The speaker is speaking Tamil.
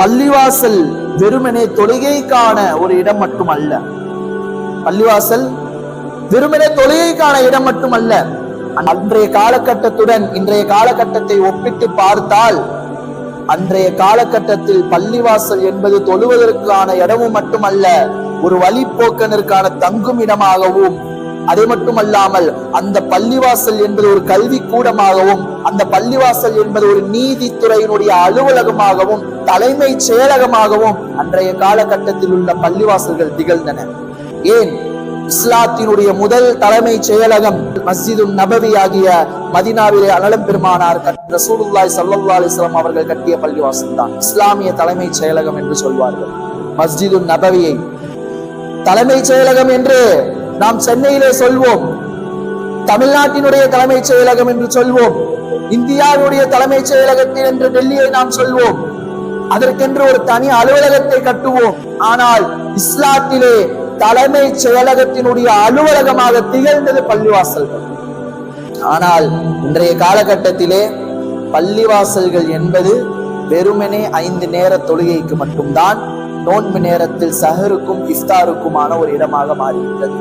பள்ளிவாசல் வெறுமனே தொழுகைக்கான ஒரு இடம் மட்டுமல்ல. பள்ளிவாசல் வெறுமனே தொழுகைக்கான இடம் மட்டுமல்ல. அன்றைய காலகட்டத்துடன் இன்றைய காலகட்டத்தை ஒப்பிட்டு பார்த்தால், அன்றைய காலகட்டத்தில் பள்ளிவாசல் என்பது தொழுவதற்கான இடமும் மட்டுமல்ல, ஒரு வழிபோக்கனருக்கான தங்கும் இடமாகவும், அது மட்டுமல்லாமல் அந்த பள்ளிவாசல் என்பது ஒரு கல்வி கூடமாகவும், அந்த பள்ளிவாசல் என்பது ஒரு நீதித்துறையினுடைய அலுவலகமாகவும் தலைமை செயலகமாகவும் அன்றைய காலகட்டத்தில் உள்ள பள்ளிவாசல்கள் திகழ்ந்தன. ஏன், இஸ்லாத்தினுடைய முதல் தலைமை செயலகம் மஸ்ஜிது நபவி ஆகிய மதீனாவிலே அனலம் பெருமானார் ரசூலுல்லாஹி ஸல்லல்லாஹு அலைஹி வஸல்லம் அவர்கள் கட்டிய பள்ளிவாசல் தான் இஸ்லாமிய தலைமை செயலகம் என்று சொல்வார்கள். மஸ்ஜிது நபவியை தலைமை செயலகம் என்று நாம் சென்னையிலே சொல்வோம், தமிழ்நாட்டினுடைய தலைமை செயலகம் என்று சொல்வோம், இந்தியாவுடைய தலைமை செயலகத்தில் என்று டெல்லியை நாம் சொல்வோம், அதற்கென்று ஒரு தனி அலுவலகத்தை கட்டுவோம். ஆனால் இஸ்லாத்திலே தலைமை செயலகத்தினுடைய அலுவலகமாக திகழ்ந்தது பள்ளிவாசல்கள். ஆனால் இன்றைய காலகட்டத்திலே பள்ளிவாசல்கள் என்பது வெறுமனே 5 நேர தொழுகைக்கு மட்டும்தான், நோன்பு நேரத்தில் சஹருக்கும் இஃப்தாருக்குமான ஒரு இடமாக மாறிவிட்டது.